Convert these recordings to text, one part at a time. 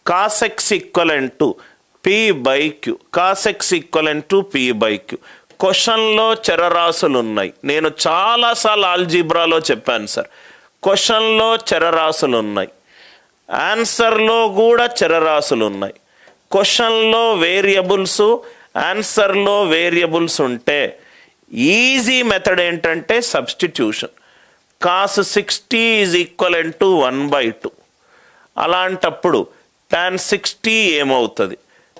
cos x equivalent to p by q. cos x equivalent to p by q. క్వశ్చన్లో చరరాశులు ఉన్నాయి. నేను చాలాసార్లు ఆల్జీబ్రాలో చెప్పాను సార్, క్వశ్చన్లో చరరాశులు ఉన్నాయి, ఆన్సర్లో కూడా చరరాశులు ఉన్నాయి. క్వశ్చన్లో వేరియబుల్స్, ఆన్సర్లో వేరియబుల్స్ ఉంటే ఈజీ మెథడ్ ఏంటంటే substitution. cos 60 is equivalent to 1/2. అలాంటప్పుడు tan 60 ఏమవుతుంది?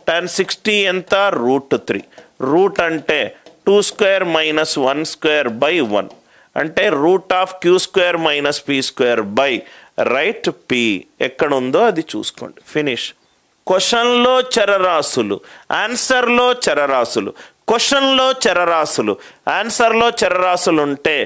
tan 60 ఎంత? √3. రూట్ అంటే 2² - 1² / 1 అంటే √Q² - P² రైట్ P ఎక్కడ ఉందో అది చూసుకోండి. ఫినిష్. క్వశ్చన్లో చరరాశులు, ఆన్సర్లో చరరాశులు. క్వశ్చన్లో చరరాశులు, ఆన్సర్లో చరరాశులు ఉంటే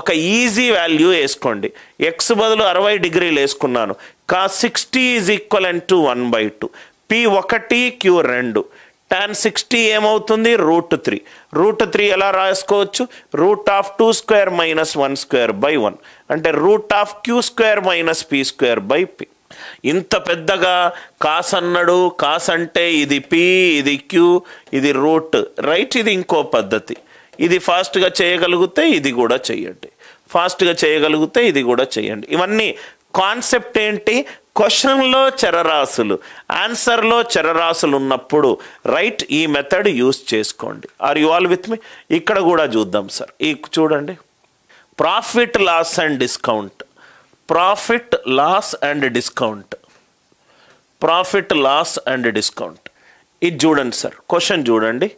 ఒక ఈజీ వాల్యూ వేసుకోండి. ఎక్స్ బదులు 60 డిగ్రీలు వేసుకున్నాను. cos 60 is equivalent to 1/2. P1 Q2. tan 60 ఏమవుతుంది? √3. √3 ఎలా రాసుకోవచ్చు? √2² - 1² / 1 అంటే √Q² - P² P. ఇంత పెద్దగా కాస్ అన్నాడు. కాస్ అంటే ఇది P, ఇది Q, ఇది రూట్ రైట్. ఇది ఇంకో పద్ధతి. ఇది ఫాస్ట్గా చేయగలిగితే ఇది కూడా చేయండి, ఫాస్ట్గా చేయగలిగితే ఇది కూడా చేయండి. ఇవన్నీ కాన్సెప్ట్ ఏంటి? క్వశ్చన్లో చరరాశులు, ఆన్సర్లో చరరాశులు ఉన్నప్పుడు రైట్ ఈ మెథడ్ యూస్ చేసుకోండి. Are you all with me? ఇక్కడ కూడా చూద్దాం సార్. ఈ చూడండి, profit loss and discount. Profit loss and discount, profit loss and discount. ఇది చూడండి సార్, క్వశ్చన్ చూడండి.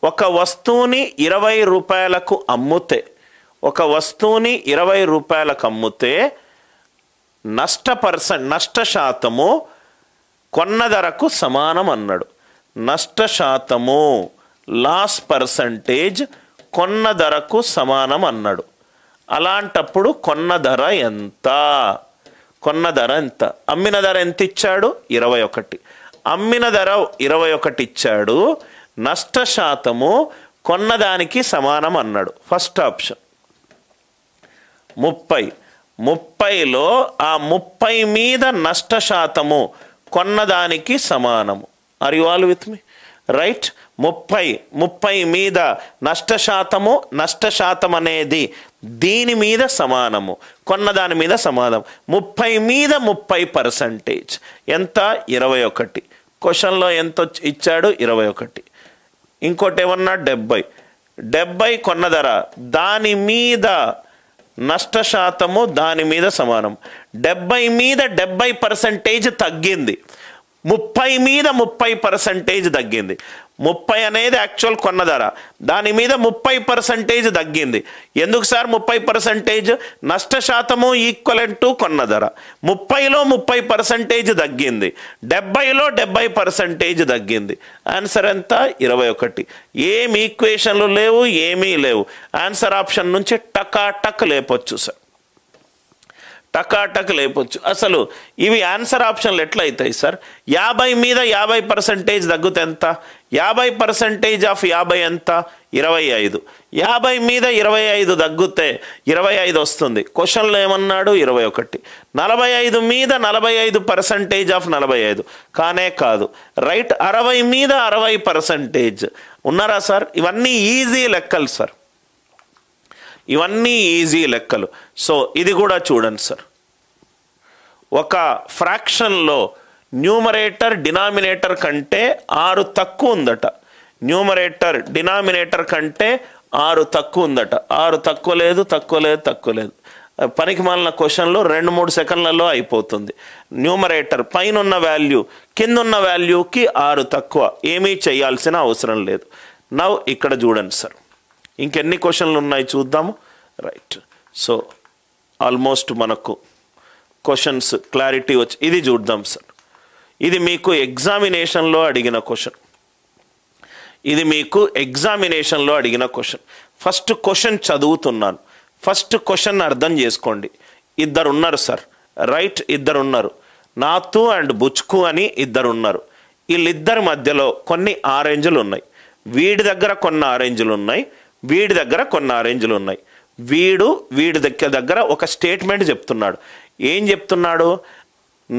ఒక వస్తువుని 20 రూపాయలకు అమ్ముతే, ఒక వస్తువుని 20 రూపాయలకు అమ్ముతే నష్ట శాతము కొన్న ధరకు సమానం అన్నాడు. నష్ట శాతము లాస్ పర్సంటేజ్ కొన్న ధరకు సమానం అన్నాడు. అలాంటప్పుడు కొన్న ధర ఎంత? కొన్న ధర ఎంత? అమ్మిన ధర ఎంత ఇచ్చాడు? 21. అమ్మిన ధర 21 ఇచ్చాడు. నష్ట శాతము కొన్నదానికి సమానం అన్నాడు. First option 30. 30లో ఆ 30 మీద నష్ట శాతము కొన్నదానికి సమానము. Are you all with me? Right. 30 మీద నష్ట శాతం అనేది దీని మీద సమానము, కొన్నదాని మీద సమానం. 30 మీద 30% ఎంత? 21. క్వశ్చన్లో ఎంత ఇచ్చాడు? 21. ఇంకోటి ఏమన్నా? 70 కొన్న ధర, దాని మీద నష్ట శాతము దాని మీద సమానం. 70 మీద 70% తగ్గింది, 30 మీద 30% తగ్గింది. 30 అనేది యాక్చువల్ కొన్న ధర, దాని మీద 30% తగ్గింది. ఎందుకు సార్ 30%? నష్ట శాతము ఈక్వలెంట్ టు కొన్న ధర. 30లో 30% తగ్గింది, 70లో 70% తగ్గింది. ఆన్సర్ ఎంత? 21. ఏం ఈక్వేషన్లు లేవు, ఏమీ లేవు. ఆన్సర్ ఆప్షన్ నుంచి టక్ లేపొచ్చు సార్, టక్ లేపొచ్చు. అసలు ఇవి ఆన్సర్ ఆప్షన్లు ఎట్లా అవుతాయి సార్? 50 మీద 50% తగ్గితే ఎంత? 50% ఆఫ్ 50 ఎంత? 25. 50 మీద 25 తగ్గితే 25 వస్తుంది. క్వశ్చన్లో ఏమన్నాడు? 21. 45 మీద 45% ఆఫ్ 45 కానే కాదు. రైట్. 60 మీద 60% ఉన్నారా సార్? ఇవన్నీ ఈజీ లెక్కలు సార్, ఇవన్నీ ఈజీ లెక్కలు. సో ఇది కూడా చూడండి సార్. ఒక ఫ్రాక్షన్లో న్యూమరేటర్ డినామినేటర్ కంటే 6 తక్కువ ఉందట. న్యూమరేటర్ డినామినేటర్ కంటే 6 తక్కువ ఉందట. 6 తక్కువ లేదు. పనికి మాలిన క్వశ్చన్లో 2-3 సెకండ్లలో అయిపోతుంది. న్యూమరేటర్ పైన ఉన్న వాల్యూ కింద ఉన్న వాల్యూకి 6 తక్కువ. ఏమీ చేయాల్సిన అవసరం లేదు. నౌ ఇక్కడ చూడండి సార్, ఇంకెన్ని క్వశ్చన్లు ఉన్నాయి చూద్దాము. రైట్. సో ఆల్మోస్ట్ మనకు క్వశ్చన్స్ క్లారిటీ వచ్చి ఇది చూద్దాం సార్. ఇది మీకు ఎగ్జామినేషన్లో అడిగిన క్వశ్చన్. ఇది మీకు ఎగ్జామినేషన్లో అడిగిన క్వశ్చన్. ఫస్ట్ క్వశ్చన్ చదువుతున్నాను, ఫస్ట్ క్వశ్చన్ అర్థం చేసుకోండి. ఇద్దరు ఉన్నారు సార్, రైట్. ఇద్దరు ఉన్నారు, నాతు అండ్ బుచ్కు అని ఇద్దరు ఉన్నారు. వీళ్ళిద్దరి మధ్యలో కొన్ని ఆరెంజ్లు ఉన్నాయి. వీడి దగ్గర కొన్ని ఆరెంజ్లు ఉన్నాయి, వీడి దగ్గర కొన్ని ఆరెంజ్లు ఉన్నాయి. వీడి దగ్గర ఒక స్టేట్మెంట్ చెప్తున్నాడు. ఏం చెప్తున్నాడు?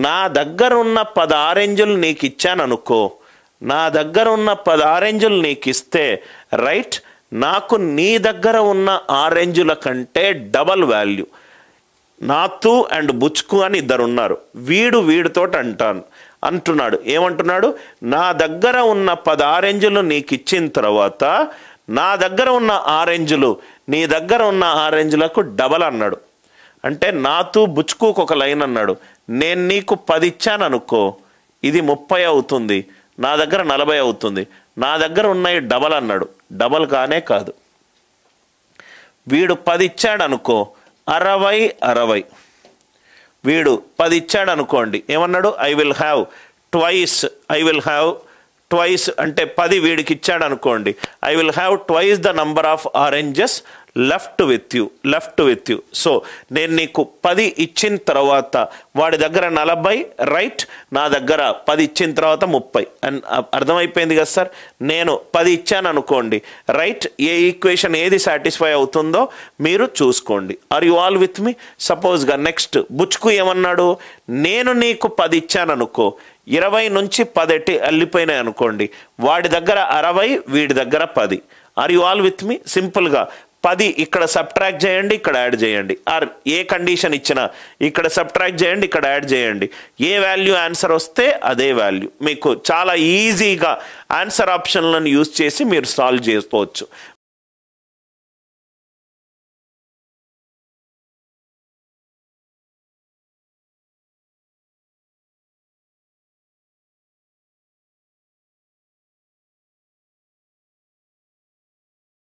నా దగ్గర ఉన్న 10 ఆరెంజులు నీకు ఇచ్చాను అనుకో, నా దగ్గర ఉన్న 10 ఆరెంజులు నీకు ఇస్తే రైట్, నాకు నీ దగ్గర ఉన్న ఆరెంజుల కంటే డబల్ వాల్యూ. నాతు అండ్ బుచ్కు అని ఇద్దరు ఉన్నారు. వీడితో అంటున్నాడు ఏమంటున్నాడు, నా దగ్గర ఉన్న 10 ఆరెంజులు నీకు ఇచ్చిన తర్వాత నా దగ్గర ఉన్న ఆరెంజులు నీ దగ్గర ఉన్న ఆరెంజులకు డబల్ అన్నాడు. అంటే నాతు బుచ్కుకు ఒక లైన్ అన్నాడు. నేను నీకు 10 ఇచ్చాను అనుకో, ఇది 30 అవుతుంది, నా దగ్గర 40 అవుతుంది, నా దగ్గర ఉన్నాయి డబల్ అన్నాడు. డబల్ కానే కాదు. వీడు 10 ఇచ్చాడు అనుకో 60. వీడు 10 ఇచ్చాడు అనుకోండి, ఏమన్నాడు, ఐ విల్ హ్యావ్ ట్వైస్ అంటే 10 వీడికి ఇచ్చాడు అనుకోండి, I will have twice the number of oranges left with you. So నేను నీకు 10 ఇచ్చిన తర్వాత వాడి దగ్గర 40 రైట్, నా దగ్గర 10 ఇచ్చిన తర్వాత 30. అండ్ అర్థమైపోయింది కదా సార్. నేను 10 ఇచ్చాను అనుకోండి రైట్, ఏ ఈక్వేషన్ ఏది సాటిస్ఫై అవుతుందో మీరు చూసుకోండి. Are you all with me? సపోజ్గా నెక్స్ట్ బుచ్కు ఏమన్నాడు, నేను నీకు 10 ఇచ్చాను అనుకో, 20 నుంచి 10 వెళ్ళిపోయినాయి అనుకోండి, వాడి దగ్గర 60, వీడి దగ్గర 10. ఆర్ యు ఆల్ విత్ మీ? సింపుల్గా 10 ఇక్కడ సబ్ట్రాక్ట్ చేయండి, ఇక్కడ యాడ్ చేయండి. ఆర్ ఏ కండిషన్ ఇచ్చినా ఇక్కడ సబ్ట్రాక్ట్ చేయండి, ఇక్కడ యాడ్ చేయండి. ఏ వాల్యూ ఆన్సర్ వస్తే అదే వాల్యూ. మీకు చాలా ఈజీగా ఆన్సర్ ఆప్షన్లను యూజ్ చేసి మీరు సాల్వ్ చేసుకోవచ్చు.